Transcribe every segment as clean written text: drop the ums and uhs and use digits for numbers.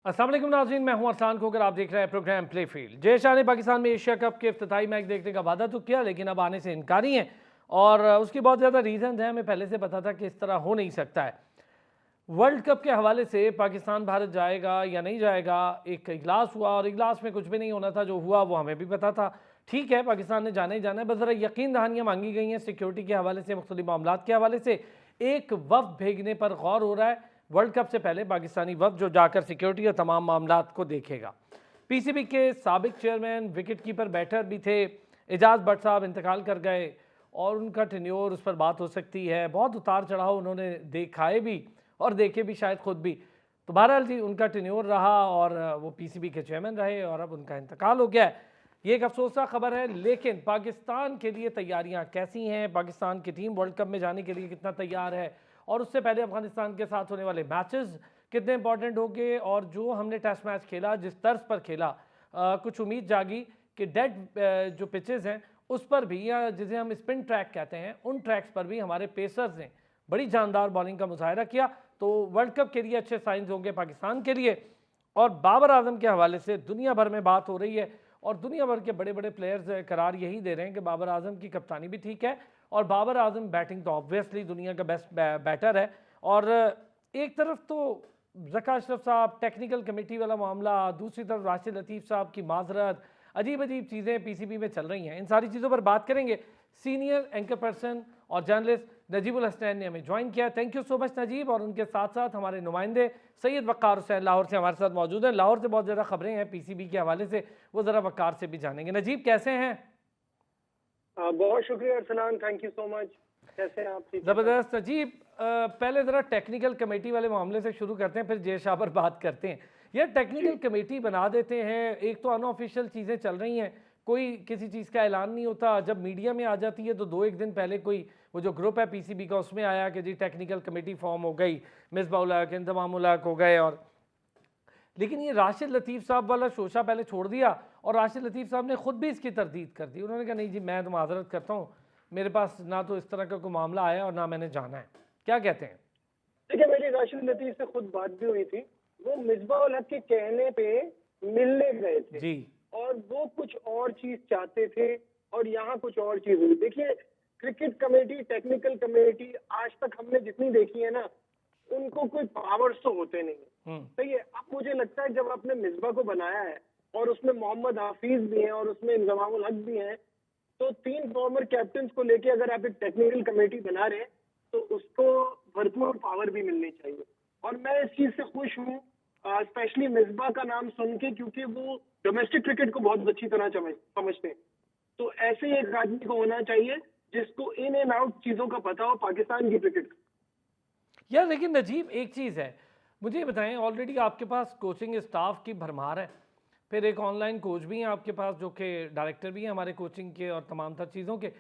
अस्सलाम वालेकुम नाज़रीन, मैं हूं अरसान खोकर। आप देख रहे हैं programme play field. Jay Shah ने पाकिस्तान में एशिया कप के इफ्तिताई मैच देखने का वादा तो किया, लेकिन अब आने से इनकारी हैं और उसकी बहुत ज़्यादा रीज़न हैं। हमें पहले से पता था कि इस तरह हो नहीं सकता है। वर्ल्ड कप के हवाले से पाकिस्तान भारत जाएगा या नहीं जाएगा, एक इजलास हुआ और इजलास में कुछ भी नहीं होना था। जो हुआ वो हमें भी पता था। ठीक है, पाकिस्तान ने जाना ही जाना है, बस ज़रा यकीन दहानियाँ मांगी गई हैं सिक्योरिटी के हवाले से, मुख्तलिफ मामलात के हवाले से। एक वफ़द भेजने पर गौर हो रहा है। वर्ल्ड कप से पहले पाकिस्तानी वफ़द जो जाकर सिक्योरिटी और तमाम मामलात को देखेगा। पीसीबी के साबिक चेयरमैन, विकेट कीपर, बैटर भी थे एजाज भट्ट साहब, इंतकाल कर गए और उनका टेन्योर, उस पर बात हो सकती है। बहुत उतार चढ़ाव उन्होंने दिखाए भी और देखे भी शायद खुद भी। तो बहरहाल जी, उनका टेन्योर रहा और वो पीसीबी के चेयरमैन रहे और अब उनका इंतकाल हो गया है। ये एक अफसोसनाक खबर है, लेकिन पाकिस्तान के लिए तैयारियां कैसी हैं, पाकिस्तान की टीम वर्ल्ड कप में जाने के लिए कितना तैयार है और उससे पहले अफगानिस्तान के साथ होने वाले मैचेस कितने इंपॉर्टेंट होंगे, और जो हमने टेस्ट मैच खेला, जिस तर्ज पर खेला, कुछ उम्मीद जागी कि डेड जो पिचेस हैं उस पर भी, या जिसे हम स्पिन ट्रैक कहते हैं, उन ट्रैक्स पर भी हमारे पेसर्स ने बड़ी जानदार बॉलिंग का मुजाहरा किया। तो वर्ल्ड कप के लिए अच्छे साइंस होंगे पाकिस्तान के लिए। और बाबर आजम के हवाले से दुनिया भर में बात हो रही है और दुनिया भर के बड़े बड़े प्लेयर्स करार यही दे रहे हैं कि बाबर आजम की कप्तानी भी ठीक है और बाबर आजम बैटिंग तो ऑब्वियसली दुनिया का बेस्ट बैटर है। और एक तरफ तो ज़का अशरफ साहब, टेक्निकल कमेटी वाला मामला, दूसरी तरफ राशिद लतीफ़ साहब की माजरत, अजीब अजीब चीज़ें पीसीबी में चल रही हैं। इन सारी चीज़ों पर बात करेंगे। सीनियर एंकर पर्सन और जर्नलिस्ट नजीबुल हसनैन ने हमें ज्वाइन किया। Thank you so much Najeeb. और उनके साथ साथ हमारे नुमाइंदे सैयद वक़ार हुसैन लाहौर से हमारे साथ मौजूद हैं। लाहौर से बहुत ज़्यादा खबरें हैं पीसीबी के हवाले से, वो ज़रा वक़ार से भी जानेंगे। नजीब, कैसे हैं? बहुत शुक्रिया Arsalan, thank you so much. कैसे हैं आप? ठीक है सब? ज़बरदस्त। नजीब, पहले ज़रा टेक्निकल कमेटी वाले मामले से शुरू करते हैं, फिर जय शाह पर बात करते हैं। यह जी। टेक्निकल कमेटी बना देते हैं, एक तो अनऑफिशियल चीज़ें चल रही हैं, कोई किसी चीज़ का ऐलान नहीं होता। जब मीडिया में आ जाती है तो दो एक दिन पहले कोई वो जो ग्रुप है पीसीबी का, उसमें आया कि जी टेक्निकल कमेटी फॉर्म हो गई, मिसबाह उल हक, इंतमाम उल हक हो गए। और लेकिन ये राशिद लतीफ़ साहब वाला शोशा पहले छोड़ दिया और राशिद लतीफ़ साहब ने खुद भी इसकी तरदीद कर दी। उन्होंने कहा नहीं जी, मैं तो माजरत करता हूँ, मेरे पास ना तो इस तरह का कोई मामला आया और ना मैंने जाना है। क्या कहते हैं? देखिए, मेरी राशिद लतीफ़ से खुद बात भी हुई थी। वो मिसबाह उल हक के कहने पे मिलने गए थे जी। और वो कुछ और चीज चाहते थे और यहाँ कुछ और चीज हुई। देखिए, क्रिकेट कमेटी, टेक्निकल कमेटी आज तक हमने जितनी देखी है ना, उनको कोई पावर्स तो होते नहीं है। हम्म। सही है। अब मुझे लगता है जब आपने मिसबा को बनाया है और उसमें मोहम्मद हाफिज भी हैं और उसमें इंजमाम उल हक भी हैं, तो तीन फॉर्मर कैप्टन को लेके अगर आप एक टेक्निकल कमेटी बना रहे हैं तो उसको भरपूर पावर भी मिलनी चाहिए। और मैं इस चीज से खुश हूँ, स्पेशली मिसबा का नाम सुन के, क्योंकि वो डोमेस्टिक क्रिकेट को बहुत अच्छी तरह समझते हैं। तो ऐसे ही एक आदमी को होना चाहिए जिसको इन एंड आउट चीजों का पता हो पाकिस्तान की क्रिकेट का। यार लेकिन नजीब, एक चीज़ है, मुझे ये बताएं, ऑलरेडी आपके पास कोचिंग स्टाफ की भरमार है, फिर एक ऑनलाइन कोच भी हैं आपके पास जो कि डायरेक्टर भी हैं हमारे कोचिंग के और तमाम तर चीज़ों के।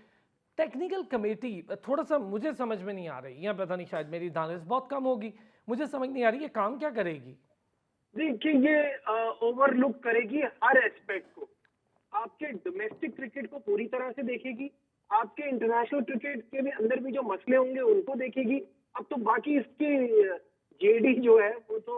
टेक्निकल कमेटी थोड़ा सा मुझे समझ में नहीं आ रही, या पता नहीं शायद मेरी दानिश बहुत कम होगी, मुझे समझ नहीं आ रही ये काम क्या करेगी। देखिए, ये ओवरलुक करेगी हर एस्पेक्ट को। आपके डोमेस्टिक क्रिकेट को पूरी तरह से देखेगी, आपके इंटरनेशनल क्रिकेट के भी अंदर भी जो मसले होंगे उनको देखेगी। अब तो बाकी इसकी जेडी जो है वो तो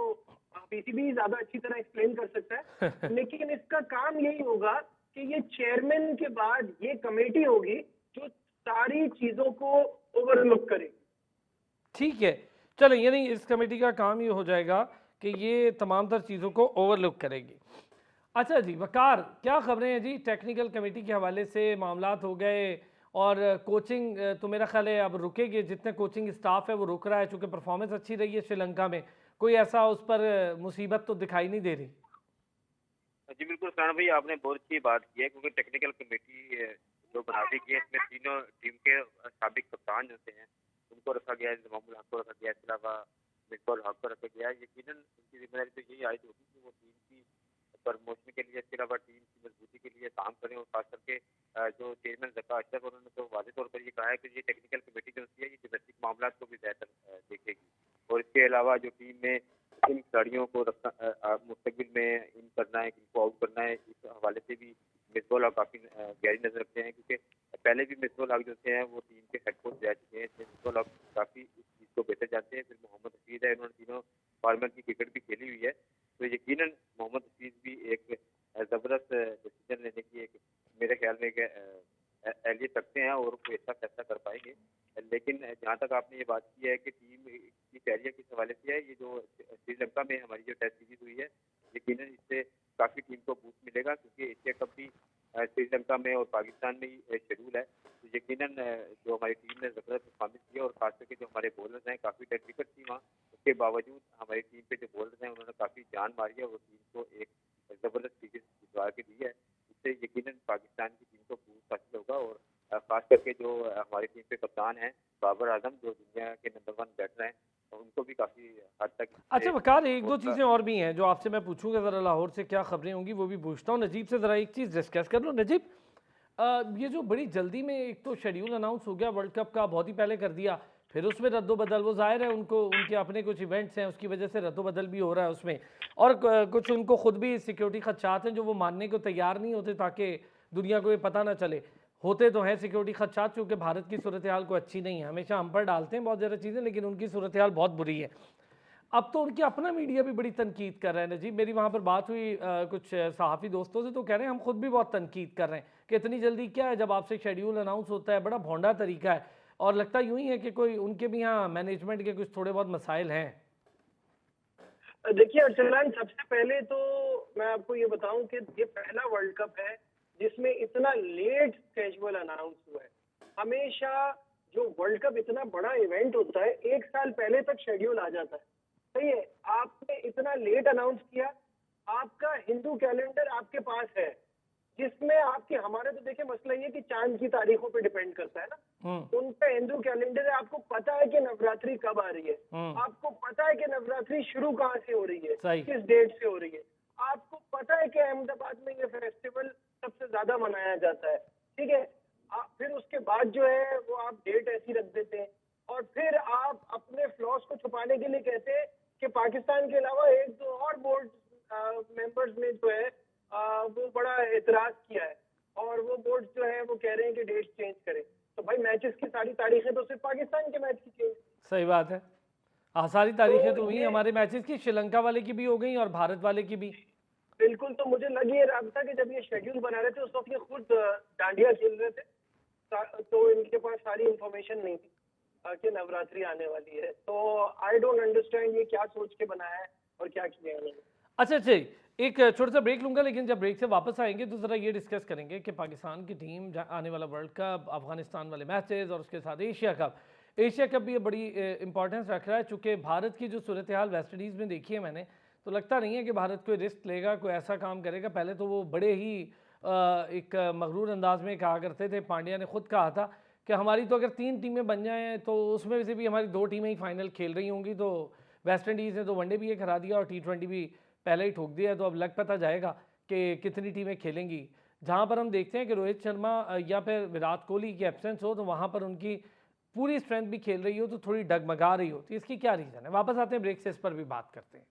पीसीबी ज्यादा अच्छी तरह एक्सप्लेन कर सकता है, लेकिन इसका काम यही होगा कि ये चेयरमैन के बाद ये कमेटी होगी जो सारी चीजों को ओवरलुक करेगी। ठीक है, चलो, यानी इस कमेटी का काम ये हो जाएगा कि ये तमाम तर चीज़ों को ओवरलुक करेगी। अच्छा जी वकार, क्या खबरें हैं जी टेक्निकल कमेटी के हवाले से? मामलात हो गए और कोचिंग तो मेरा ख्याल है अब रुकेगी, जितने कोचिंग स्टाफ है वो रुक रहा है चूँकि परफॉर्मेंस अच्छी रही है श्रीलंका में। कोई ऐसा उस पर मुसीबत तो दिखाई नहीं दे रही। जी बिल्कुल फरहान भाई, आपने बहुत अच्छी बात की है, क्योंकि टेक्निकल कमेटी जो बना दी गई है, इसमें तीनों टीम के साबिक कप्तान जो होते हैं उनको रखा गया है, इंजमामुल हक को रखा गया है, इसके अलावा मिसबाह उल हक को रखा गया है। यकीनन उनकी जिम्मेदारी तो यही आयद होगी कि वो टीम की प्रमोशन के लिए, इसके अलावा टीम की मजबूती के लिए काम करें। और खास करके जो चेयरमैन ज़का अशरफ, उन्होंने तो वाज़ेह तौर पर ये कहा है कि ये टेक्निकल कमेटी जो होती है ये डोमेस्टिक मामला को भी बेहतर देखेगी। और इसके अलावा जो टीम में इन खिलाड़ियों को मुस्तकबिल में इन करना है, इनको आउट करना है, इस हवाले से भी मिसबाह उल हक काफ़ी गहरी नजर रखते हैं, क्योंकि पहले भी मिसबाह उल हक जो होते हैं वो टीम के हेड कोच रह चुके हैं, इसलिए मिसबाह उल हक काफ़ी इस चीज़ को बेहतर जानते हैं। फिर मोहम्मद हफीज है, उन्होंने तीनों फॉर्मेट की क्रिकेट भी खेली हुई है। तो यकीनन मोहम्मद हफीज भी एक ज़बरदस्त डिसीजन लेने की एक मेरे ख्याल में एक एहलियत रखते हैं और कोई ऐसा फैसला कर पाएंगे। लेकिन जहाँ तक आपने ये बात की है कि टीम की कैरियर किस हवाले से है, ये जो श्रीलंका में हमारी जो टेस्ट सीरीज हुई है, यकीनन इससे काफ़ी टीम को बूस्ट मिलेगा क्योंकि एशिया कप भी श्रीलंका में और पाकिस्तान में ही शेड्यूल है। तो यकीनन जो हमारी टीम ने ज़बरदस्त परफॉर्मेंस की है और खास करके जो हमारे बॉलर्स हैं काफ़ी डेड विकेट थी वहाँ, उसके बावजूद हमारी टीम पे जो बॉलर्स हैं उन्होंने काफ़ी जान मारी है और टीम को एक ज़बरदस्त सीरीज जितवा के दी है। इससे यकीनन पाकिस्तान की टीम को बूस्ट हासिल होगा और खास करके जो हमारी टीम के कप्तान हैं बाबर आजम, जो दुनिया के नंबर 1 बैटर हैं, उनको भी काफ़ी हद तक अच्छा वकार, एक दो चीज़ें और भी हैं जो आपसे मैं पूछूंगा, ज़रा लाहौर से क्या खबरें होंगी वो भी पूछता हूँ। नजीब से ज़रा एक चीज़ डिस्कस कर लो। नजीब, ये जो बड़ी जल्दी में एक तो शेड्यूल अनाउंस हो गया वर्ल्ड कप का, बहुत ही पहले कर दिया, फिर उसमें रद्दोबदल, वो जाहिर है उनको उनके अपने कुछ इवेंट्स हैं उसकी वजह से रद्दोबदल भी हो रहा है उसमें, और कुछ उनको खुद भी सिक्योरिटी खदशात हैं जो वो मानने को तैयार नहीं होते ताकि दुनिया को ये पता ना चले। होते तो हैं सिक्योरिटी खदशात, क्योंकि भारत की सूरत हाल को अच्छी नहीं है, हमेशा हम पर डालते हैं बहुत ज़्यादा चीज़ें, लेकिन उनकी सूरत हाल बहुत बुरी है। अब तो उनकी अपना मीडिया भी बड़ी तनकीद कर रहा है। नजीब, मेरी वहाँ पर बात हुई कुछ सहाफ़ी दोस्तों से, तो कह रहे हैं हम खुद भी बहुत तनकीद कर रहे हैं कि इतनी जल्दी क्या है, जब आपसे शेड्यूल अनाउंस होता है बड़ा भोंडा तरीका है, और लगता यूं ही है कि कोई उनके भी यहाँ मैनेजमेंट के कुछ थोड़े बहुत मसाइल हैं। देखिए अर्सलान, सबसे पहले तो मैं आपको ये बताऊं कि ये पहला वर्ल्ड कप है जिसमें इतना लेट शेड्यूल अनाउंस हुआ है। हमेशा जो वर्ल्ड कप इतना बड़ा इवेंट होता है, एक साल पहले तक शेड्यूल आ जाता है। सही है, आपने इतना लेट अनाउंस किया। आपका हिंदू कैलेंडर आपके पास है जिसमें आपके, हमारे तो देखिए मसला ये कि चांद की तारीखों पे डिपेंड करता है ना, उनका हिंदू कैलेंडर है। आपको पता है कि नवरात्रि कब आ रही है, आपको पता है कि नवरात्रि शुरू कहाँ से हो रही है, किस डेट से हो रही है, आपको पता है कि अहमदाबाद में ये फेस्टिवल सबसे ज्यादा मनाया जाता है। ठीक है, फिर उसके बाद जो है वो आप डेट ऐसी रख देते हैं और फिर आप अपने फ्लॉस को छुपाने के लिए कहते हैं कि पाकिस्तान के अलावा एक दो और बोर्ड मेंबर्स ने जो है वो बड़ा एतराज किया है और वो बोर्ड जो है वो कह रहे हैं कि डेट चेंज करें। तो भाई मैचेस की सारी तारीखें तो सिर्फ पाकिस्तान के मैच की चेंज। सही बात है, हाँ सारी तारीखें तो हुई हमारे मैचेस की, श्रीलंका वाले की भी हो गई और भारत वाले की भी। बिल्कुल, तो मुझे लग ये रहा था कि जब ये शेड्यूल बना रहे थे उस वक्त ये खुद डांडिया खेल रहे थे, तो इनके पास सारी इंफॉर्मेशन नहीं थी कि नवरात्रि आने वाली है। तो आई डोंट अंडरस्टैंड ये क्या सोच के बनाया है और क्या किया है उन्होंने। अच्छा, एक छोटा सा ब्रेक लूंगा, लेकिन जब ब्रेक से वापस आएंगे तो ज़रा ये डिस्कस करेंगे कि पाकिस्तान की टीम आने वाला वर्ल्ड कप, अफगानिस्तान वाले मैचेस और उसके साथ एशिया कप भी ये बड़ी इंपॉर्टेंस रख रहा है। चूँकि भारत की जो सूरत हाल वेस्ट इंडीज़ में देखी है मैंने, तो लगता नहीं है कि भारत कोई रिस्क लेगा, कोई ऐसा काम करेगा। पहले तो वो बड़े ही एक मगरूर अंदाज में कहा करते थे, पांड्या ने खुद कहा था कि हमारी तो अगर 3 टीमें बन जाएँ तो उसमें से भी हमारी 2 टीमें ही फाइनल खेल रही होंगी। तो वेस्ट इंडीज़ ने तो वनडे भी ये करा दिया और T20 भी पहले ही ठोक दिया है, तो अब लग पता जाएगा कि कितनी टीमें खेलेंगी। जहाँ पर हम देखते हैं कि रोहित शर्मा या फिर विराट कोहली की एब्सेंस हो, तो वहाँ पर उनकी पूरी स्ट्रेंथ भी खेल रही हो तो थोड़ी डगमगा रही हो, तो इसकी क्या रीज़न है? वापस आते हैं ब्रेक से, इस पर भी बात करते हैं।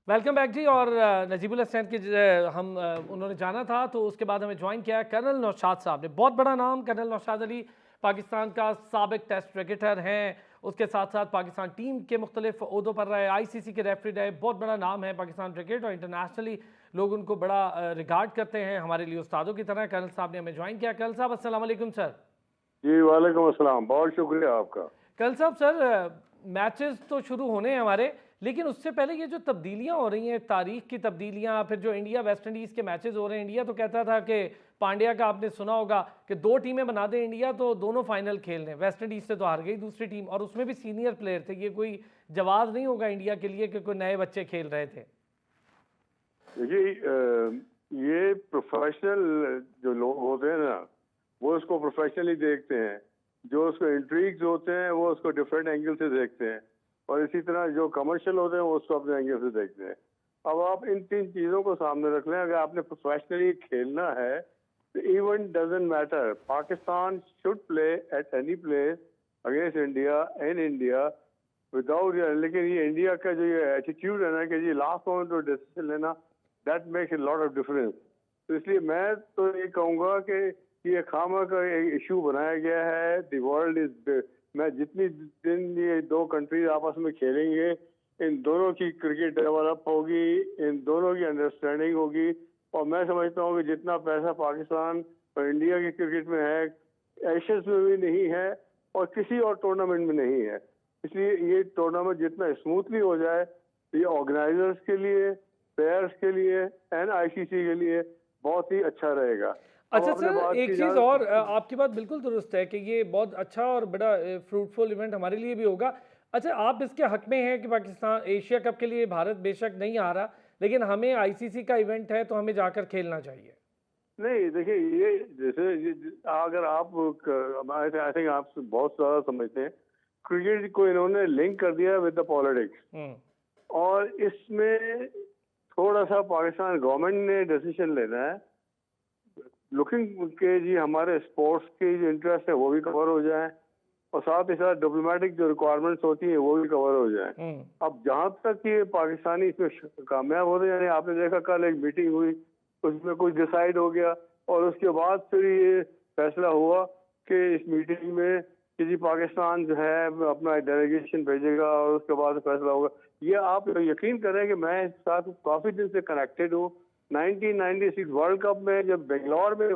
वेलकम बैक जी। और नजीबुल हसैन के हम उन्होंने जाना था, तो उसके बाद हमें ज्वाइन किया कर्नल नौशाद साहब ने। बहुत बड़ा नाम कर्नल नौशाद अली, पाकिस्तान का साबिक टेस्ट क्रिकेटर हैं, उसके साथ साथ पाकिस्तान टीम के मुख्तलिफ ओहदों पर रहे, ICC के रेफरी रहे, बहुत बड़ा नाम है पाकिस्तान क्रिकेट और इंटरनेशनली लोग उनको बड़ा रिगार्ड करते हैं, हमारे लिए उस्तादों की तरह। कर्नल साहब ने हमें ज्वाइन किया। कर्नल साहब अस्सलाम वालेकुम सर। जी वालेकुम अस्सलाम, बहुत शुक्रिया आपका। कर्नल साहब, सर मैचेस तो शुरू होने हैं हमारे, लेकिन उससे पहले ये जो तब्दीलियां हो रही हैं, तारीख की तब्दीलियां, फिर जो इंडिया वेस्ट इंडीज़ के मैचेस हो रहे हैं, इंडिया तो कहता था कि पांड्या का आपने सुना होगा कि 2 टीमें बना दें इंडिया तो दोनों फाइनल खेल रहे हैं। वेस्ट इंडीज़ से तो हार गई दूसरी टीम, और उसमें भी सीनियर प्लेयर थे। ये कोई जवाब नहीं होगा इंडिया के लिए कि कोई नए बच्चे खेल रहे थे? देखिए ये प्रोफेशनल जो लोग होते हैं ना, वो उसको प्रोफेशनली देखते हैं, जो उसको इंट्रीग्स होते हैं वो उसको डिफरेंट एंगल से देखते हैं, और इसी तरह जो कमर्शियल होते हैं वो उसको अपने एंगल से देखते हैं। अब आप इन 3 चीज़ों को सामने रख लें। अगर आपने प्रोफेशनली खेलना है तो event doesn't matter, Pakistan should play at any place against India in India without. लेकिन ये इंडिया का जो ये एटीट्यूड है ना कि जी लास्ट मोमेंट पर डिसीजन लेना, that makes a lot of difference. तो इसलिए मैं तो ये कहूँगा कि ये खामा का एक इशू बनाया गया है। द वर्ल्ड इज, मैं जितनी दिन ये दो कंट्रीज आपस में खेलेंगे, इन दोनों की क्रिकेट डेवलप होगी, इन दोनों की अंडरस्टैंडिंग होगी। और मैं समझता हूँ कि जितना पैसा पाकिस्तान और इंडिया की क्रिकेट में है, एशियंस में भी नहीं है और किसी और टूर्नामेंट में नहीं है। इसलिए ये टूर्नामेंट जितना स्मूथली हो जाए, ये ऑर्गेनाइजर्स के लिए, प्लेयर्स के लिए एंड आईसीसी के लिए बहुत ही अच्छा रहेगा। अच्छा सर, एक चीज़ और, आपकी बात बिल्कुल दुरुस्त है कि ये बहुत अच्छा और बड़ा फ्रूटफुल इवेंट हमारे लिए भी होगा। अच्छा, आप इसके हक में हैं कि पाकिस्तान एशिया कप के लिए भारत बेशक नहीं आ रहा, लेकिन हमें आईसीसी का इवेंट है तो हमें जाकर खेलना चाहिए। नहीं, देखिए ये जैसे अगर आप आई थिंक आप बहुत ज़्यादा समझते हैं, क्रिकेट को इन्होंने लिंक कर दिया विद द पॉलिटिक्स, और इसमें थोड़ा सा पाकिस्तान गवर्नमेंट ने डिसीजन लेना है, लुकिंग के जी हमारे स्पोर्ट्स की जो इंटरेस्ट है वो भी कवर हो जाए और साथ ही साथ डिप्लोमेटिक जो रिक्वायरमेंट्स होती है वो भी कवर हो जाए। अब जहाँ तक ये पाकिस्तानी इसमें कामयाब होते, यानी आपने देखा कल एक मीटिंग हुई, उसमें कुछ डिसाइड हो गया और उसके बाद फिर ये फैसला हुआ कि इस मीटिंग में कि जी पाकिस्तान जो है अपना डेलीगेशन भेजेगा और उसके बाद फैसला होगा। ये आप यकीन करें कि मैं इस साथ काफ़ी दिन से कनेक्टेड हूँ। 1996 वर्ल्ड कप में जब बेंगलोर में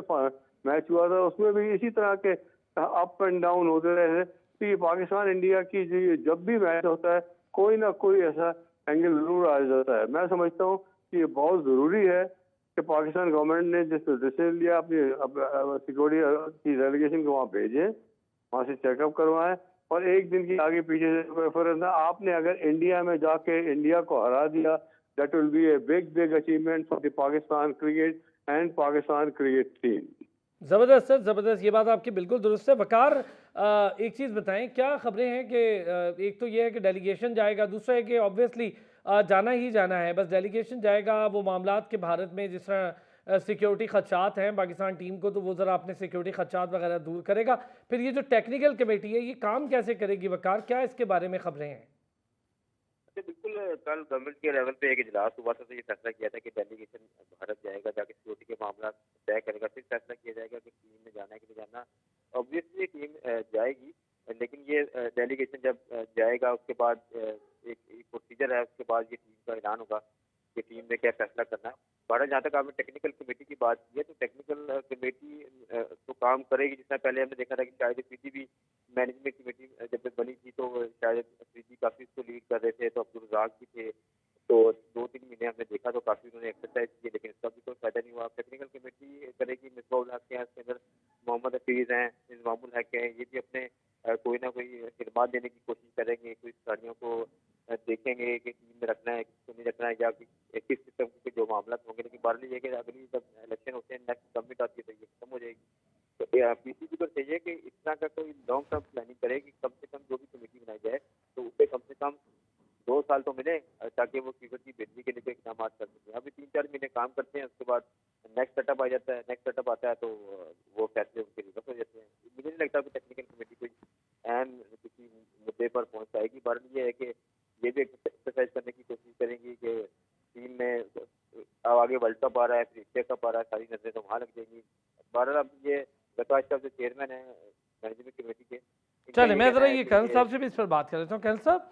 मैच हुआ था, उसमें भी इसी तरह के अप एंड डाउन होते रहे। तो ये पाकिस्तान इंडिया की जब भी मैच होता है कोई ना कोई ऐसा एंगल जरूर आ जाता है। मैं समझता हूँ कि ये बहुत ज़रूरी है कि पाकिस्तान गवर्नमेंट ने जिस डिसीजन लिया अपनी सिक्योरिटी की डेलीगेशन को वहाँ भेजें, वहाँ से चेकअप करवाएं और एक दिन की आगे पीछे से कोई फर्क ना। आपने अगर इंडिया में जाके इंडिया को हरा दिया, that will be a big achievement for the Pakistan cricket and Pakistan cricket team. ज़बरदस्त सर, ज़बरदस्त, ये बात आपकी बिल्कुल दुरुस्त है। वकार, एक चीज़ बताएं, क्या खबरें हैं कि एक तो ये है कि डेलीगेशन जाएगा, दूसरा है कि ऑब्वियसली जाना ही जाना है, बस डेलीगेशन जाएगा, वो मामलात के भारत में जिस तरह सिक्योरिटी खदशात हैं पाकिस्तान टीम को, तो वो ज़रा अपने सिक्योरिटी खदशात वगैरह दूर करेगा। फिर ये जो टेक्निकल कमेटी है ये काम कैसे करेगी वकार, क्या इसके बारे में खबरें हैं? बिल्कुल, कल गवर्नमेंट के लेवल पे एक इजलास हुआ था, तो ये फैसला किया था कि डेलीगेशन भारत जाएगा, जाके सिक्योरिटी के मामला तय करेगा, फिर फैसला किया जाएगा कि टीम में जाना है कि नहीं जाना। ऑब्वियसली टीम जाएगी, लेकिन ये डेलीगेशन जब जाएगा उसके बाद एक प्रोसीजर है, उसके बाद ये टीम का ऐलान होगा कि टीम में क्या फैसला करना है। भारत, जहाँ तक आपने टेक्निकल कमेटी की बात की है, तो टेक्निकल कमेटी तो काम करेगी। जितना पहले हमने देखा था कि शायद पीसी भी मैनेजमेंट कमेटी जब बनी थी तो शायद अफरीदी काफ़ी उसको लीड कर रहे थे, तो अब्दुल रज़ाक भी थे। तो 2-3 महीने हमने देखा तो काफ़ी उन्होंने एक्सरसाइज की, लेकिन इसका भी कोई फायदा नहीं हुआ। टेक्निकल कमेटी करेगी, मिसबाह उल हक के हैं उसके अंदर, मोहम्मद हफीज़ हैं, इंजमामुल हक हैं, ये भी अपने कोई ना कोई खिदमत देने की कोशिश करेंगे, कोई खिलाड़ियों को देखेंगे कि टीम में रखना है किसको नहीं रखना है, या किस किस्म के जो मामला होंगे। लेकिन बार ये कि अगली जब इलेक्शन होते हैं, नेक्स्ट गवर्नमेंट आती है तो ये खत्म हो जाएगी। तो पीसीबी को चाहिए कि इस तरह का कोई लॉन्ग टर्म प्लानिंग करे कि कम से कम जो भी कमेटी बनाई जाए तो उसे कम से कम 2 साल तो मिले, ताकि वो क्रिकेट की बेहतरी के लिए इकदाम कर सकें। अभी 3-4 महीने काम करते हैं, उसके बाद नेक्स्ट सेटअप आ जाता है, नेक्स्ट सेटअप आता है तो वो फैसले उनके रिवर्स हो जाते हैं। मुझे नहीं लगता कि टेक्निकल कमेटी कोई अहम किसी मुद्दे पर पहुँच पाएगी। बार ये है कि ये भी एक्सरसाइज करने की कोशिश करेंगी कि टीम में आगे वर्ल्ड कप आ रहा है, फिर एशिया कप आ रहा है, सारी नजरें तो वहाँ लग जाएंगी। बहरहाल अब ये प्रकाश साहब जो चेयरमैन है मैनेजमेंट कमेटी के, चले मैं ज़रा ये कर्नल साहब से भी इस पर बात कर लेता हूँ। कर्नल साहब,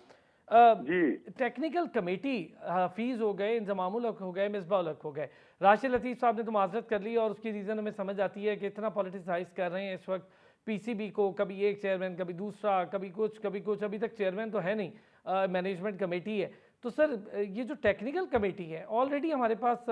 जी, टेक्निकल कमेटी, हफीज़ हो गए, इंजमामुल हक हो गए, मिसबाह उल हक हो गए, राशिद लतीफ़ साहब ने तो माजरत कर ली और उसकी रीज़न हमें समझ आती है कि इतना पॉलिटिसाइज कर रहे हैं इस वक्त पीसीबी को, कभी एक चेयरमैन, कभी दूसरा, कभी कुछ, अभी तक चेयरमैन तो है नहीं, मैनेजमेंट कमेटी है। तो सर, ये जो टेक्निकल कमेटी है, ऑलरेडी हमारे पास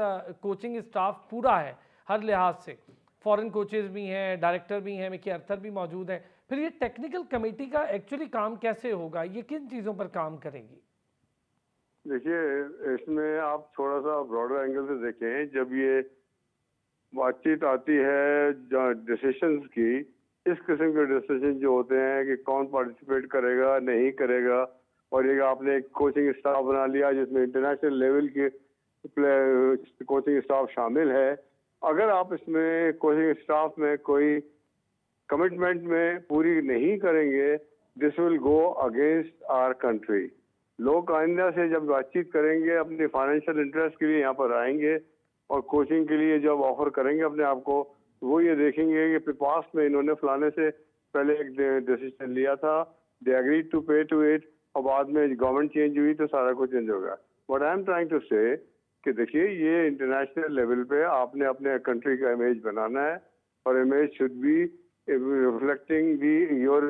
कोचिंग स्टाफ पूरा है हर लिहाज से, फॉरेन कोचेज़ भी हैं, डायरेक्टर भी हैं, मिकी अर्थर भी मौजूद हैं। फिर ये टेक्निकल कमेटी का एक्चुअली काम कैसे होगा, ये किन चीज़ों पर काम करेगी? देखिए इसमें आप थोड़ा सा ब्रॉडर एंगल से देखें। जब ये बातचीत आती है डिसीशंस की, इस किस्म के डिसीजन जो होते हैं कि कौन पार्टिसिपेट करेगा नहीं करेगा, और ये आपने एक कोचिंग स्टाफ बना लिया जिसमें इंटरनेशनल लेवल के कोचिंग स्टाफ शामिल है। अगर आप इसमें कोचिंग स्टाफ में कोई कमिटमेंट में पूरी नहीं करेंगे, this will go against our country. लोग आइंदा से जब बातचीत करेंगे अपने फाइनेंशियल इंटरेस्ट के लिए यहाँ पर आएंगे, और कोचिंग के लिए जब ऑफर करेंगे अपने आप को, वो ये देखेंगे कि पास्ट में इन्होंने फलाने से पहले एक डिसीजन लिया था, दे एग्रीड टू पे टू इट, और बाद में गवर्नमेंट चेंज हुई तो सारा कुछ चेंज होगा। But I am trying to say कि देखिए, ये इंटरनेशनल लेवल पे आपने अपने कंट्री का इमेज बनाना है, और image should be reflecting the your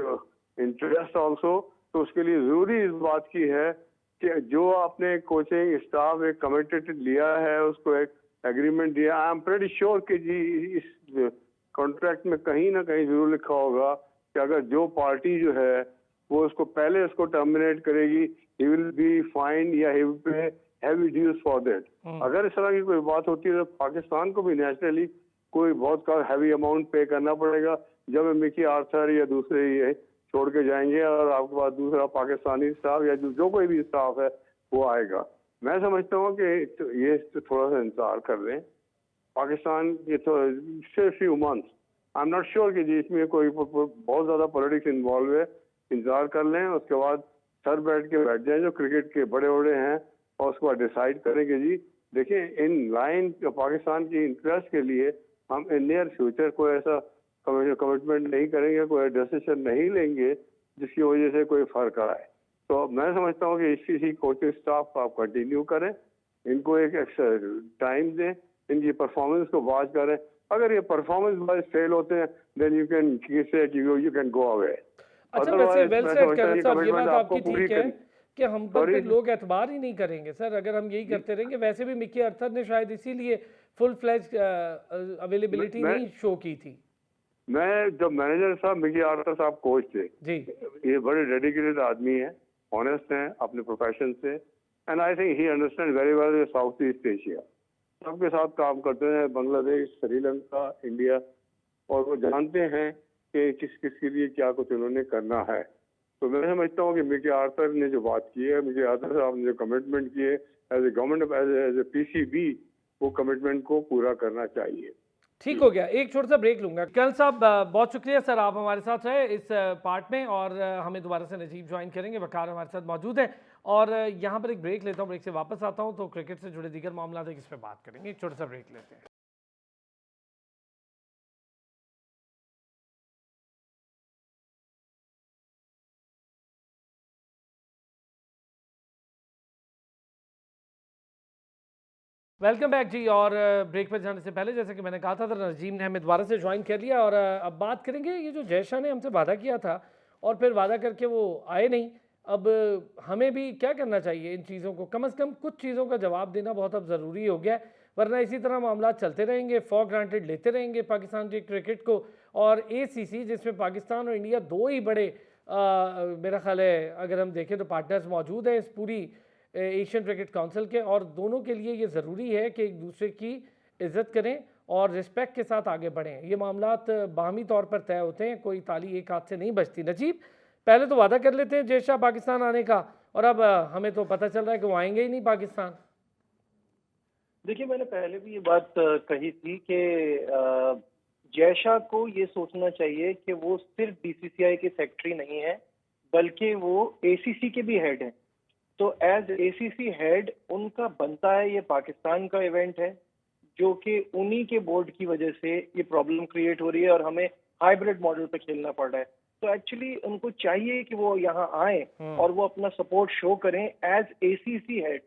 interest also. तो उसके लिए जरूरी इस बात की है कि जो आपने कोचिंग स्टाफ एक कमिटेड लिया है, उसको एक एग्रीमेंट दिया, आई एम प्रेटी श्योर कि जी इस कॉन्ट्रैक्ट में कहीं ना कहीं जरूर लिखा होगा कि अगर जो पार्टी जो है वो उसको पहले उसको टर्मिनेट करेगी, ही विल बी फाइन या he will pay heavy dues for that. अगर इस तरह की कोई बात होती है तो पाकिस्तान को भी नेचुरली कोई बहुत का हैवी अमाउंट पे करना पड़ेगा। जब मिकी आर्थर या दूसरे ये छोड़ के जाएंगे और आपके पास दूसरा पाकिस्तानी स्टाफ या जो कोई भी स्टाफ है वो आएगा। मैं समझता हूँ कि ये तो थोड़ा सा इंतजार कर लें पाकिस्तान के, तो सिर्फ few months, I am not sure कि जी इसमें कोई बहुत ज़्यादा पॉलिटिक्स इन्वॉल्व है। इंतजार कर लें, उसके बाद सर बैठ जाएं जो क्रिकेट के बड़े बड़े हैं, और उसके बाद डिसाइड करेंगे जी देखिए इन लाइन पाकिस्तान की इंटरेस्ट के लिए हम इन नियर फ्यूचर कोई ऐसा कमिटमेंट नहीं करेंगे, कोई डिसीजन नहीं लेंगे जिसकी वजह से कोई फर्क आए। तो मैं समझता हूँ कि इसी कोचिंग स्टाफ को आप कंटिन्यू करें, इनको एक टाइम दें, इनकी परफॉर्मेंस को वॉच करें। अगर ये परफॉर्मेंस वाइज फेल होते हैं then you can say you can go away. अच्छा, वैसे वेल सेड करण साहब, ये बात आपकी ठीक है कि हम पर फिर लोग एतबार ही नहीं करेंगे सर अगर हम यही करते रहेंगे। वैसे भी मिकी आर्थर ने शायद इसीलिए फुल फ्लैज अवेलेबिलिटी नहीं शो की थी। मैं जब मैनेजर साहब मिकी आर्थर साहब कोच थे जी, ये बड़े डेडिकेटेड आदमी हैं, ऑनेस्ट हैं अपने प्रोफेशन से, and I think he understand very well south east Asia. सबके साथ काम करते हैं, बांग्लादेश, श्रीलंका, इंडिया, और वो जानते हैं कि किस किस के लिए क्या कुछ उन्होंने करना है। तो मैं समझता हूँ कि मिकी आर्थर ने जो बात की है, मिकी आर्थर साहब ने जो कमिटमेंट किए as a government, as a PCB, वो कमिटमेंट को पूरा करना चाहिए। ठीक हो गया। एक छोटा सा ब्रेक लूंगा। करण साहब बहुत शुक्रिया सर, आप हमारे साथ रहे इस पार्ट में, और हमें दोबारा से नजीब ज्वाइन करेंगे, वकार हमारे साथ मौजूद है। और यहाँ पर एक ब्रेक लेता हूँ, ब्रेक से वापस आता हूँ तो क्रिकेट से जुड़े दीगर मामला थे इस पर बात करेंगे। एक छोटा सा ब्रेक लेते हैं। वेलकम बैक जी। और ब्रेक पर जाने से पहले जैसे कि मैंने कहा था नजीम ने हमें दोबारा से ज्वाइन कर लिया, और अब बात करेंगे ये जो जय शाह ने हमसे वादा किया था और फिर वादा करके वो आए नहीं। अब हमें भी क्या करना चाहिए इन चीज़ों को, कम से कम कुछ चीज़ों का जवाब देना बहुत अब ज़रूरी हो गया है, वरना इसी तरह मामला चलते रहेंगे, फॉर ग्रांटेड लेते रहेंगे पाकिस्तान के क्रिकेट को। और ACC जिसमें पाकिस्तान और इंडिया दो ही बड़े मेरा ख्याल है अगर हम देखें तो पार्टनर्स मौजूद हैं इस पूरी एशियन क्रिकेट काउंसिल के, और दोनों के लिए ये ज़रूरी है कि एक दूसरे की इज़्ज़त करें और रिस्पेक्ट के साथ आगे बढ़ें। ये मामलात बाहमी तौर पर तय होते हैं, कोई ताली एक हाथ से नहीं बजती। नजीब, पहले तो वादा कर लेते हैं जय शाह पाकिस्तान आने का, और अब हमें तो पता चल रहा है कि वो आएंगे ही नहीं पाकिस्तान। देखिए, मैंने पहले भी ये बात कही थी कि जय शाह को ये सोचना चाहिए कि वो सिर्फ BCCI के सेक्रेटरी नहीं है, बल्कि वो ACC के भी हेड हैं। तो एज ACC हेड उनका बनता है, ये पाकिस्तान का इवेंट है, जो कि उन्हीं के बोर्ड की वजह से ये प्रॉब्लम क्रिएट हो रही है और हमें हाइब्रिड मॉडल पे खेलना पड़ रहा है। तो एक्चुअली उनको चाहिए कि वो यहाँ आए और वो अपना सपोर्ट शो करें एज ACC हेड,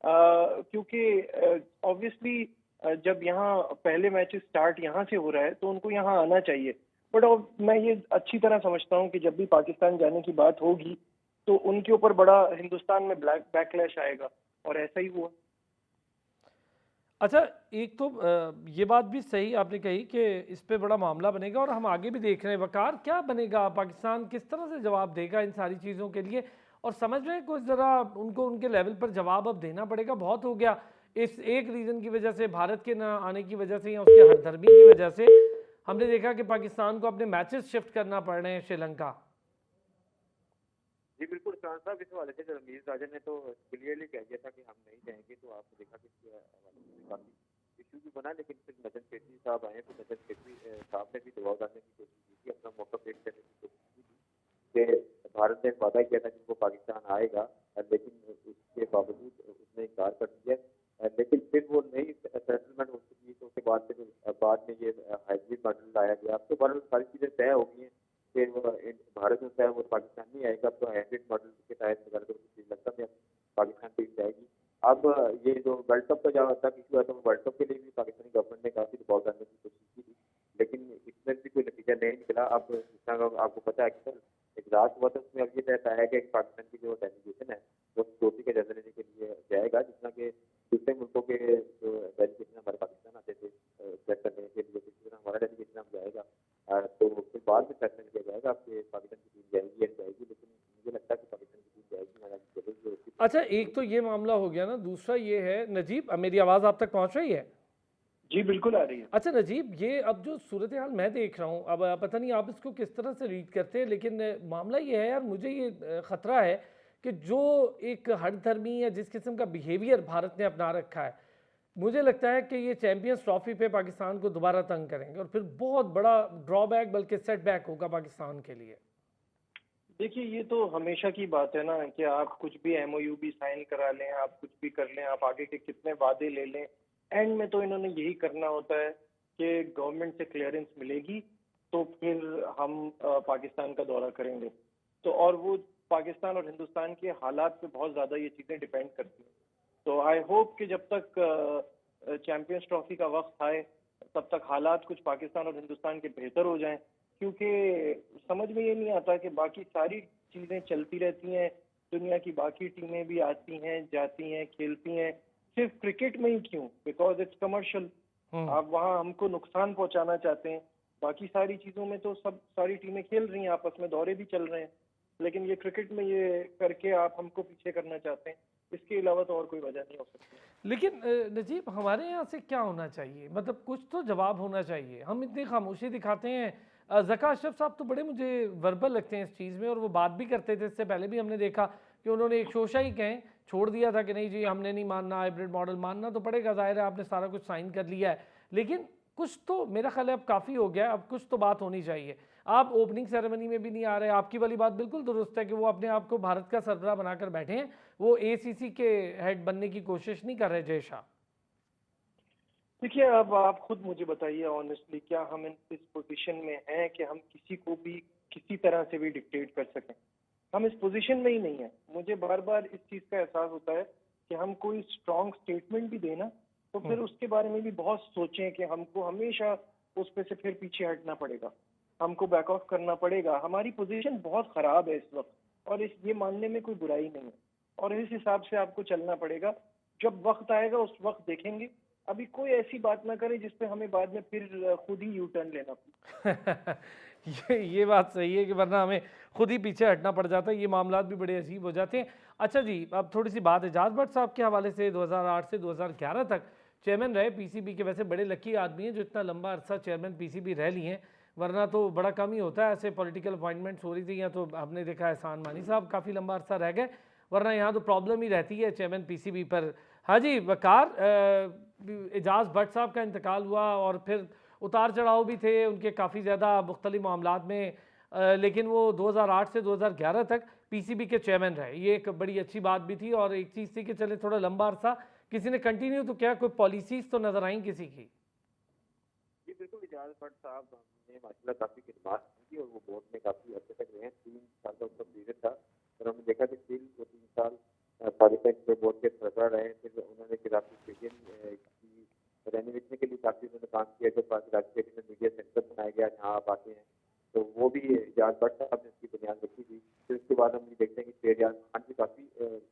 क्योंकि ऑब्वियसली जब यहाँ पहले मैचेस स्टार्ट यहाँ से हो रहा है तो उनको यहाँ आना चाहिए। बट मैं ये अच्छी तरह समझता हूँ कि जब भी पाकिस्तान जाने की बात होगी तो उनके ऊपर बड़ा हिंदुस्तान में बैकलैश आएगा, और ऐसा ही हुआ। अच्छा, एक तो ये बात भी सही आपने कही कि इस पे बड़ा मामला बनेगा, और हम आगे भी देख रहे हैं वकार क्या बनेगा, पाकिस्तान किस तरह से जवाब देगा इन सारी चीज़ों के लिए, और समझ रहे हैं कुछ ज़रा उनको उनके लेवल पर जवाब अब देना पड़ेगा। बहुत हो गया इस एक रीज़न की वजह से, भारत के ना आने की वजह से या उसके हरधर्मी की वजह से हमने देखा कि पाकिस्तान को अपने मैचेस शिफ्ट करना पड़ रहे हैं श्रीलंका। जी बिल्कुल खान साहब, इस हवाले से रमीज राजा ने तो क्लियरली कह दिया था कि हम नहीं जाएंगे, तो आपने देखा कि काफी इशू भी बना, लेकिन फिर नजर सेठी साहब आए तो नजर सेठी साहब ने भी दबाव डालने की कोशिश की थी, अपना मौका पेश करने की कोशिश की थी कि भारत ने वादा किया था कि वो पाकिस्तान आएगा, लेकिन उसके बावजूद उसने इनकार कर दिया। लेकिन फिर वो नई सेटलमेंट ये हाइब्रिड मॉडल लाया गया। अब तो बहरहाल सारी चीज़ें तय हो गई हैं कि वो भारत में चाहे वो पाकिस्तान नहीं आएगा, अब तो हाइब्रिड मॉडल के तहत वगैरह तो श्रीलंका में पाकिस्तान टीम जाएगी। अब ये जो वर्ल्ड कप का जहाँ तक इशू है, तो वर्ल्ड कप के लिए भी पाकिस्तानी गवर्नमेंट ने काफ़ी दबाव डालने की कोशिश की थी, लेकिन इसमें भी कोई नतीजा नहीं निकला। अब जिस तरह आपको पता है कि सर इजलास हुआ था, उसमें अब ये तय पाया गया कि पाकिस्तान की जो डेलीगेशन है वो ट्रॉफी का जायजा लेने के लिए जाएगा, जिस तरह के दूसरे मुल्कों के जो डेलीगेशन हमारे पाकिस्तान आते थे चेक करने के लिए, जिस तरह हमारा डेलीगेशन अब जाएगा तो फिर बाद में फैसला किया जाएगा आपके पाकिस्तान की टीम जाएगी या नहीं जाएगी, लेकिन मुझे लगता है कि पाकिस्तान की टीम जाएगी, हालांकि चलेगी। अच्छा, एक तो ये मामला हो गया ना, दूसरा ये है नजीब, मेरी आवाज़ आप तक पहुंच रही है? जी बिल्कुल आ रही है। अच्छा नजीब, ये अब जो सूरत हाल मैं देख रहा हूँ, अब पता नहीं आप इसको किस तरह से रीड करते हैं, लेकिन मामला ये है यार, मुझे ये ख़तरा है कि जो एक हठधर्मी या जिस किस्म का बिहेवियर भारत ने अपना रखा है, मुझे लगता है कि ये चैंपियंस ट्रॉफी पे पाकिस्तान को दोबारा तंग करेंगे और फिर बहुत बड़ा ड्रॉबैक बल्कि सेटबैक होगा पाकिस्तान के लिए। देखिए ये तो हमेशा की बात है ना कि आप कुछ भी एमओयू भी साइन करा लें, आप कुछ भी कर लें, आप आगे के कितने वादे ले लें, एंड में तो इन्होंने यही करना होता है कि गवर्नमेंट से क्लियरेंस मिलेगी तो फिर हम पाकिस्तान का दौरा करेंगे। तो और वो पाकिस्तान और हिंदुस्तान के हालात पे बहुत ज़्यादा ये चीज़ें डिपेंड करती हैं। तो आई होप कि जब तक चैंपियंस ट्रॉफी का वक्त आए तब तक हालात कुछ पाकिस्तान और हिंदुस्तान के बेहतर हो जाएं, क्योंकि समझ में ये नहीं आता कि बाकी सारी चीज़ें चलती रहती हैं, दुनिया की बाकी टीमें भी आती हैं जाती हैं खेलती हैं, सिर्फ क्रिकेट में ही क्यों? Because it's commercial. आप वहाँ हमको नुकसान पहुंचाना चाहते हैं, बाकी सारी चीज़ों में तो सब सारी टीमें खेल रही हैं, आपस में दौरे भी चल रहे हैं, लेकिन ये क्रिकेट में ये करके आप हमको पीछे करना चाहते हैं। इसके अलावा तो और कोई वजह नहीं हो सकती। लेकिन नजीब, हमारे यहाँ से क्या होना चाहिए? मतलब कुछ तो जवाब होना चाहिए। हम इतनी खामोशी दिखाते हैं। ज़का अशरफ साहब तो बड़े मुझे वर्बल लगते हैं इस चीज़ में, और वो बात भी करते थे। इससे पहले भी हमने देखा कि उन्होंने एक शोशा ही कहें छोड़ दिया था कि नहीं जी हमने नहीं मानना, हाइब्रिड मॉडल मानना तो पड़ेगा, ज़ाहिर है आपने सारा कुछ साइन कर लिया है। लेकिन कुछ तो मेरा ख्याल है अब काफ़ी हो गया, अब कुछ तो बात होनी चाहिए। आप ओपनिंग सेरेमनी में भी नहीं आ रहे। आपकी वाली बात बिल्कुल दुरुस्त है कि वो अपने आप को भारत का सरबराह बनाकर बैठे हैं, वो एसीसी के हेड बनने की कोशिश नहीं कर रहे जय शाह। देखिए अब आप खुद मुझे बताइए ऑनेस्टली, क्या हम इस पोजीशन में हैं कि हम किसी को भी किसी तरह से भी डिक्टेट कर सकें? हम इस पोजीशन में ही नहीं है। मुझे बार बार इस चीज़ का एहसास होता है कि हम कोई स्ट्रॉन्ग स्टेटमेंट भी देना तो फिर उसके बारे में भी बहुत सोचें कि हमको हमेशा उस पे से फिर पीछे हटना पड़ेगा, हमको बैक ऑफ करना पड़ेगा। हमारी पोजीशन बहुत ख़राब है इस वक्त, और इस ये मानने में कोई बुराई नहीं है, और इस हिसाब से आपको चलना पड़ेगा। जब वक्त आएगा उस वक्त देखेंगे। अभी कोई ऐसी बात ना करे जिसपे हमें बाद में फिर खुद ही यू टर्न लेना पड़े। ये बात सही है कि वरना हमें खुद ही पीछे हटना पड़ जाता है। ये मामलात भी बड़े अजीब हो जाते हैं। अच्छा जी, अब थोड़ी सी बात एजाज भट्ट साहब के हवाले से। 2008 से 2011 तक चेयरमैन रहे पीसीबी के। वैसे बड़े लकी आदमी हैं जो इतना लंबा अरसा चेयरमैन पीसीबी रह लिए हैं, वरना तो बड़ा कम ही होता है ऐसे पॉलिटिकल अपॉइंटमेंट्स हो रही थी। या तो हमने देखा एहसान मानी साहब काफ़ी लंबा अरसा रह गए, वरना यहाँ तो प्रॉब्लम ही रहती है चेयरमैन पीसीबी पर। हाँ जी वकार, एजाज भट्ट साहब का इंतकाल हुआ और फिर उतार चढ़ाव भी थे उनके काफ़ी ज़्यादा मुख्तलिफ मामलात में, लेकिन वो 2008 से 2011 तक पीसीबी के चेयरमैन रहे। ये एक बड़ी अच्छी बात भी थी। और एक चीज़ थी कि चले थोड़ा लंबा अरसा किसी ने कंटिन्यू तो क्या, कोई पॉलिसीज़ तो नज़र आई किसी की? जी बिल्कुल, एजाज भट्ट साहब ने माशाल्लाह काफ़ी खिदमत की और वो बोर्ड में काफ़ी अर्से तक रहे हैं। 3 साल का उनका पीरियड था और हमने देखा कि स्टिल वो 3 साल पाकिस्तान बोर्ड के सरबराह रहे। फिर उन्होंने कराची स्टेडियम की रेनोवेशन के लिए काफ़ी उन्होंने काम किया। जो कराची स्टेडियम में मीडिया सेंटर बनाया गया जहाँ आप आते हैं, तो वो भी एजाज भट्ट साहब ने उसकी बुनियाद रखी थी। फिर उसके बाद हम ये देखते हैं कि एजाज खान भी काफ़ी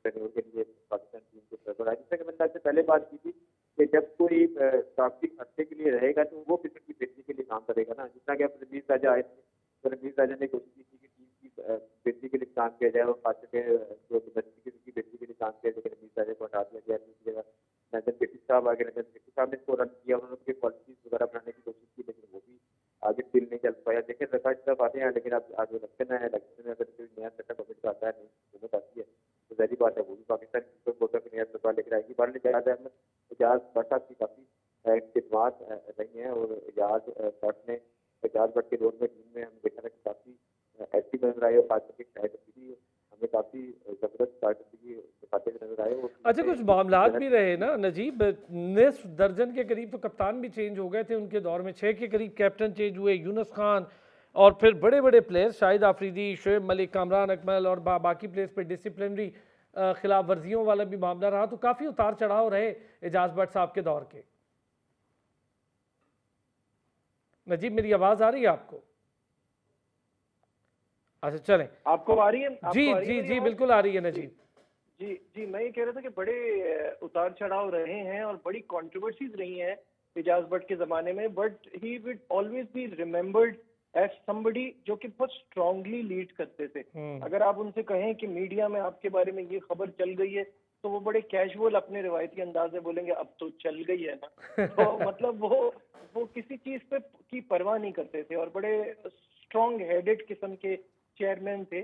टेन्योर के लिए पाकिस्तान टीम के सरबराह। जैसे कि मैंने आपसे पहले बात की थी कि जब कोई काफ़ी अर्से के लिए रहेगा तो वो किसी की बेहतरी के लिए काम करेगा ना। जिस तरह कि अब रमीज राजा आए थे, तो रमीज राजा ने कोशिश की थी कि टीम की बेहतरी के लिए काम किया जाए और खास करके जो यूनिवर्सिटी की बेहतरी के लिए काम किया जाए। रमीज राजा को हटा दिया गया, दूसरी जगह नजर बेटी साहब आगे, नजर बेटी साहब ने इसको रन किया, उन्होंने उसकी पॉलिसीज वगैरह बनाने की कोशिश की, लेकिन वो भी आगे स्टिल नहीं चल पाया। देखिए रकाज साहब आते हैं, लेकिन अब आगे इलेक्शन है, इलेक्शन में अगर कोई नया सेटअप गवर्नमेंट का आता है, नई हुकूमत आती है, तो जाहिर बात है वो भी पाकिस्तान की सुप्रीम कोर्ट का नया सरकार लेकर आएगी। बार एजाज अहमद, एजाज भट्ट साहब की काफ़ी खिदमात रही हैं और एजाज भट्ट ने एजाज भट्ट के दौर में टीम में हमने देखा था कि काफ़ी एक्टिव नजर आए और खास करके शायद भी हमें काफ़ी ज़बरदस्त कारकर्दगी दिखाते हुए नजर आए। अच्छा, कुछ मामलात भी रहे ना नजीब, निस्फ दर्जन के करीब तो कप्तान भी चेंज हो गए थे उनके दौर में, 6 के करीब कैप्टन चेंज हुए, यूनुस खान और फिर बड़े बड़े प्लेयर्स शाहिद आफरीदी, शोएब मलिक, कामरान अकमल और बाकी प्लेयर्स पे डिसिप्लिनरी खिलाफ वर्जियों वाला भी मामला रहा। तो काफ़ी उतार चढ़ाव रहे एजाज भट्ट साहब के दौर के। नजीब मेरी आवाज़ आ रही है आपको? अच्छा चलें, आपको आ रही है? जी जी जी बिल्कुल आ रही है नजीब। जी जी, मैं ये कह रहा था कि बड़े उतार चढ़ाव रहे हैं और बड़ी कंट्रोवर्सीज रही हैं एजाज भट्ट के जमाने में, but he will always be remembered as somebody जो कि बहुत स्ट्रांगली लीड करते थे। अगर आप उनसे कहें कि मीडिया में आपके बारे में ये खबर चल गई है, तो वो बड़े कैजुअल अपने रिवायती अंदाज में बोलेंगे अब तो चल गई है ना। तो मतलब वो किसी चीज पे की परवाह नहीं करते थे और बड़े स्ट्रांग हेडेड किस्म के चेयरमैन थे।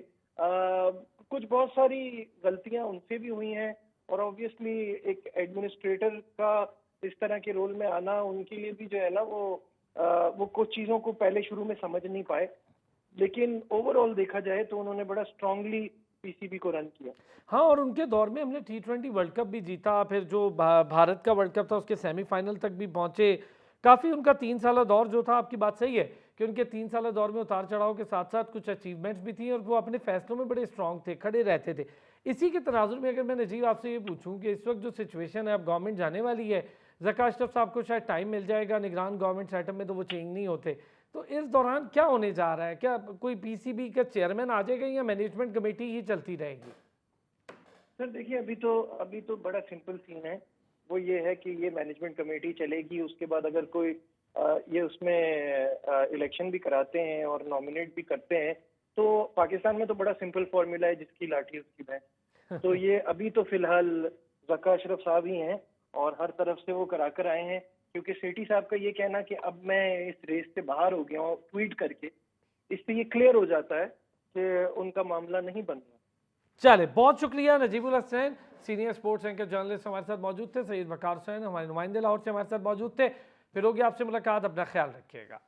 कुछ बहुत सारी गलतियां उनसे भी हुई हैं और ऑब्वियसली एक एडमिनिस्ट्रेटर का इस तरह के रोल में आना उनके लिए भी जो है ना वो कुछ चीजों को पहले शुरू में समझ नहीं पाए, लेकिन ओवरऑल देखा जाए तो उन्होंने बड़ा स्ट्रांगली पीसीबी को रन किया। हाँ, और उनके दौर में हमने T20 वर्ल्ड कप भी जीता, फिर जो भारत का वर्ल्ड कप था उसके सेमीफाइनल तक भी पहुंचे। काफ़ी उनका 3 साला दौर जो था, आपकी बात सही है कि उनके 3 साला दौर में उतार चढ़ाव के साथ साथ कुछ अचीवमेंट्स भी थी और वो अपने फैसलों में बड़े स्ट्रांग थे, खड़े रहते थे। इसी के तनाजुर में अगर मैं नजीब आपसे ये पूछूं कि इस वक्त जो सिचुएशन है, अब गवर्नमेंट जाने वाली है, ज़का अशरफ साहब को शायद टाइम मिल जाएगा, निगरान गवर्नमेंट सेटअप में तो वो चेंज नहीं होते, तो इस दौरान क्या होने जा रहा है? क्या कोई पीसीबी का चेयरमैन आ जाएगा या मैनेजमेंट कमेटी ही चलती रहेगी? सर देखिए, अभी तो बड़ा सिंपल सीन है। वो ये है कि ये मैनेजमेंट कमेटी चलेगी, उसके बाद अगर कोई ये उसमें इलेक्शन भी कराते हैं और नॉमिनेट भी करते हैं, तो पाकिस्तान में तो बड़ा सिंपल फॉर्मूला है, जिसकी लाठी उसकी भैंस। तो ये अभी तो फिलहाल ज़का अशरफ साहब ही हैं और हर तरफ से वो करा कर आए हैं, क्योंकि सेठी साहब का ये कहना कि अब मैं इस रेस से बाहर हो गया हूँ ट्वीट करके, इससे ये क्लियर हो जाता है कि उनका मामला नहीं बन रहा। चले, बहुत शुक्रिया Najibul Hasnain, senior sports anchor journalist हमारे साथ मौजूद थे। सैयद वकार हुसैन हमारे नुमाइंदे लाहौर से हमारे साथ मौजूद थे। फिर होगी आपसे मुलाकात, अपना ख्याल रखिएगा।